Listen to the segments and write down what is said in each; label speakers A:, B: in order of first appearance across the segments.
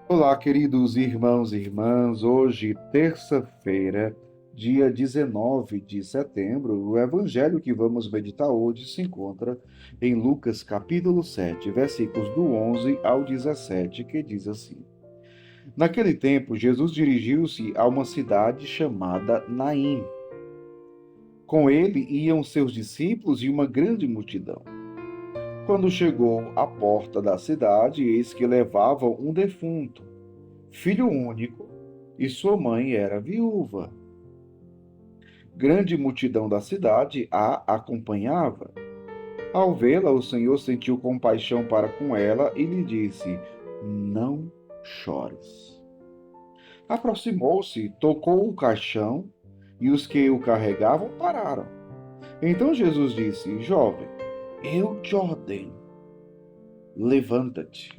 A: Olá, queridos irmãos e irmãs. Hoje, terça-feira, dia 19 de setembro, o evangelho que vamos meditar hoje se encontra em Lucas capítulo 7, versículos do 11 ao 17, que diz assim: Naquele tempo, Jesus dirigiu-se a uma cidade chamada Naim. Com ele iam seus discípulos e uma grande multidão. Quando chegou à porta da cidade, eis que levavam um defunto, filho único, e sua mãe era viúva. Grande multidão da cidade a acompanhava. Ao vê-la, o Senhor sentiu compaixão para com ela e lhe disse: Não chores. Aproximou-se, tocou o caixão e os que o carregavam pararam. Então Jesus disse: Jovem, eu te ordeno, levanta-te.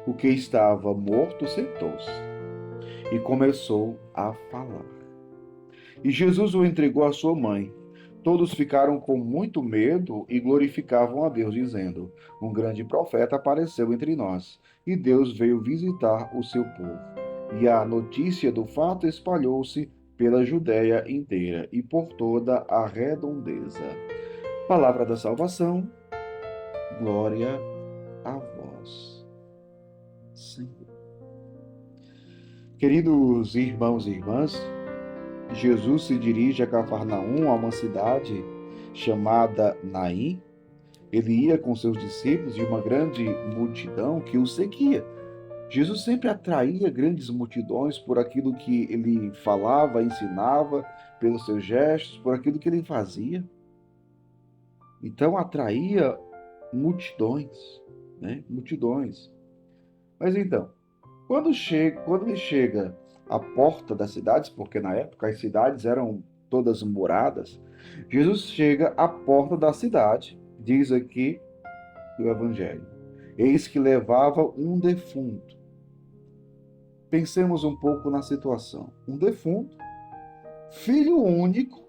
A: O que estava morto sentou-se e começou a falar. E Jesus o entregou à sua mãe. Todos ficaram com muito medo e glorificavam a Deus, dizendo: Um grande profeta apareceu entre nós, e Deus veio visitar o seu povo. E a notícia do fato espalhou-se pela Judéia inteira e por toda a redondeza. Palavra da salvação, glória a vós, Senhor. Queridos irmãos e irmãs, Jesus se dirige a Cafarnaum, a uma cidade chamada Naim. Ele ia com seus discípulos e uma grande multidão que o seguia. Jesus sempre atraía grandes multidões por aquilo que ele falava, ensinava, pelos seus gestos, por aquilo que ele fazia. Então atraía multidões, né? Multidões. Mas então, quando ele chega à porta das cidades, porque na época as cidades eram todas muradas, Jesus chega à porta da cidade, diz aqui o Evangelho. Eis que levava um defunto. Pensemos um pouco na situação. Um defunto, filho único,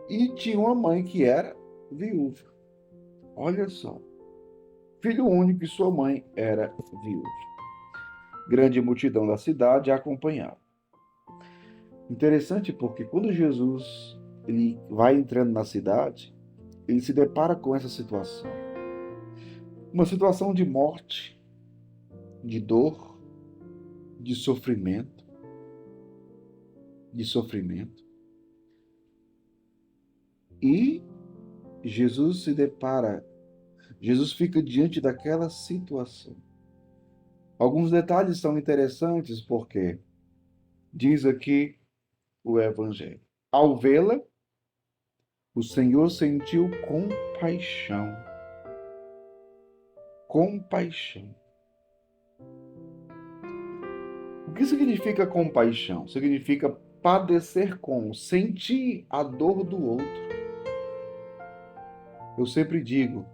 A: e tinha uma mãe que era viúva. Olha só, filho único e sua mãe era viúva. Grande multidão da cidade a acompanhava. Interessante porque quando Jesus ele vai entrando na cidade, ele se depara com essa situação. Uma situação de morte, de dor, de sofrimento, de sofrimento. E Jesus fica diante daquela situação. Alguns detalhes são interessantes porque diz aqui o Evangelho. Ao vê-la, o Senhor sentiu compaixão. Compaixão. O que significa compaixão? Significa padecer com, sentir a dor do outro. Eu sempre digo,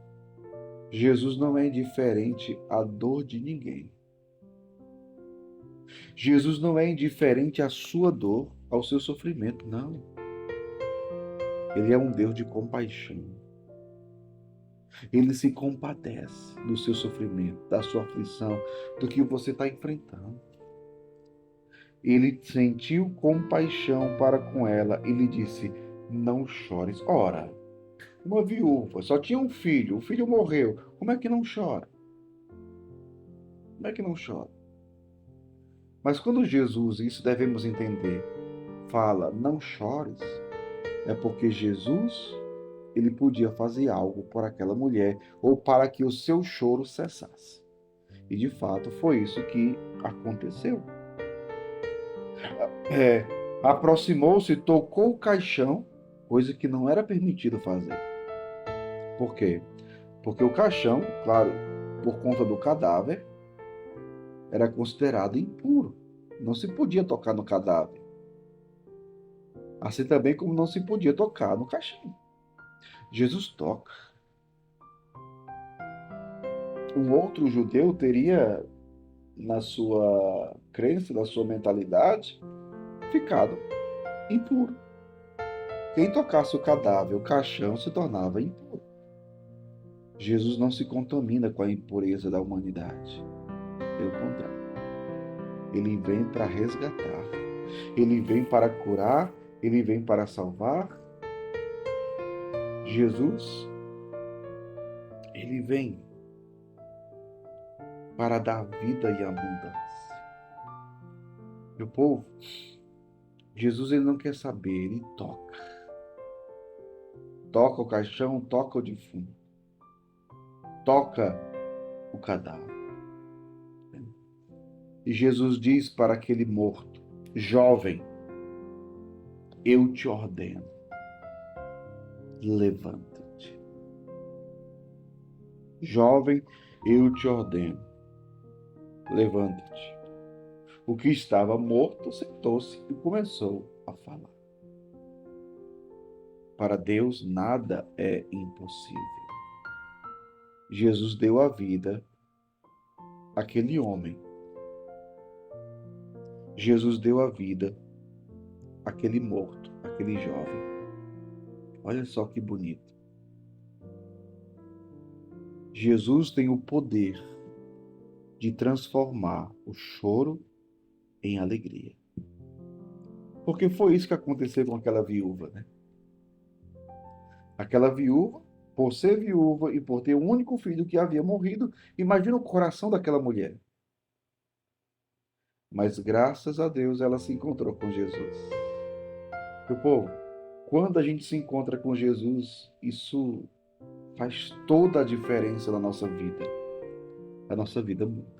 A: Jesus não é indiferente à dor de ninguém. Jesus não é indiferente à sua dor, ao seu sofrimento, não. Ele é um Deus de compaixão. Ele se compadece do seu sofrimento, da sua aflição, do que você está enfrentando. Ele sentiu compaixão para com ela e lhe disse: Não chores. Ora, uma viúva só tinha um filho, o filho morreu. Como é que não chora? Como é que não chora? Mas quando Jesus, isso devemos entender, fala: Não chores, é porque Jesus ele podia fazer algo por aquela mulher ou para que o seu choro cessasse. E de fato foi isso que aconteceu. Aproximou-se, tocou o caixão, coisa que não era permitido fazer. Por quê? Porque o caixão, claro, por conta do cadáver, era considerado impuro. Não se podia tocar no cadáver. Assim também como não se podia tocar no caixão. Jesus toca. Um outro judeu teria, na sua crença, na sua mentalidade, ficado impuro. Quem tocasse o cadáver, o caixão, se tornava impuro. Jesus não se contamina com a impureza da humanidade. Pelo contrário, ele vem para resgatar, ele vem para curar, ele vem para salvar. Jesus, ele vem para dar vida e abundância. Meu povo, Jesus ele não quer saber, ele toca. Toca o caixão, toca o defunto. Toca o cadáver. E Jesus diz para aquele morto: jovem, eu te ordeno, levanta-te. Jovem, eu te ordeno, levanta-te. O que estava morto sentou-se e começou a falar. Para Deus nada é impossível. Jesus deu a vida àquele homem. Jesus deu a vida àquele morto, àquele jovem. Olha só que bonito. Jesus tem o poder de transformar o choro em alegria. Porque foi isso que aconteceu com aquela viúva, né? Aquela viúva, por ser viúva e por ter um único filho que havia morrido, imagina o coração daquela mulher. Mas graças a Deus ela se encontrou com Jesus. Meu povo, quando a gente se encontra com Jesus, isso faz toda a diferença na nossa vida. A nossa vida muda.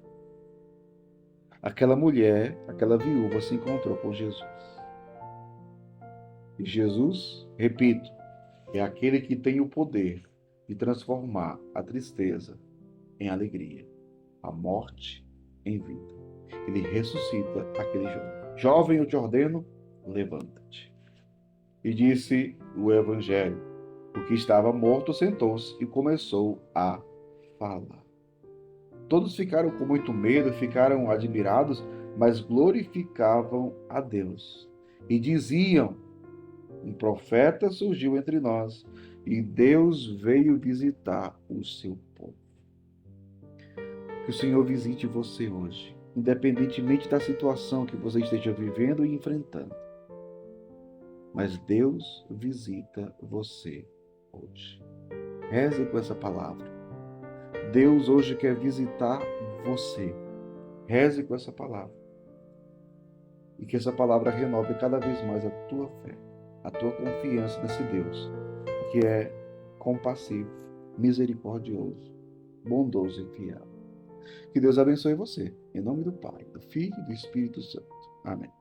A: Aquela mulher, aquela viúva se encontrou com Jesus. E Jesus, repito, é aquele que tem o poder de transformar a tristeza em alegria, a morte em vida. Ele ressuscita aquele jovem. Jovem, eu te ordeno, levanta-te. E disse o Evangelho: o que estava morto sentou-se e começou a falar. Todos ficaram com muito medo, ficaram admirados, mas glorificavam a Deus. E diziam: um profeta surgiu entre nós e Deus veio visitar o seu povo. Que o Senhor visite você hoje, independentemente da situação que você esteja vivendo e enfrentando. Mas Deus visita você hoje. Reze com essa palavra. Deus hoje quer visitar você. Reze com essa palavra. E que essa palavra renove cada vez mais a tua fé, a tua confiança nesse Deus, que é compassivo, misericordioso, bondoso e fiel. Que Deus abençoe você. Em nome do Pai, do Filho e do Espírito Santo. Amém.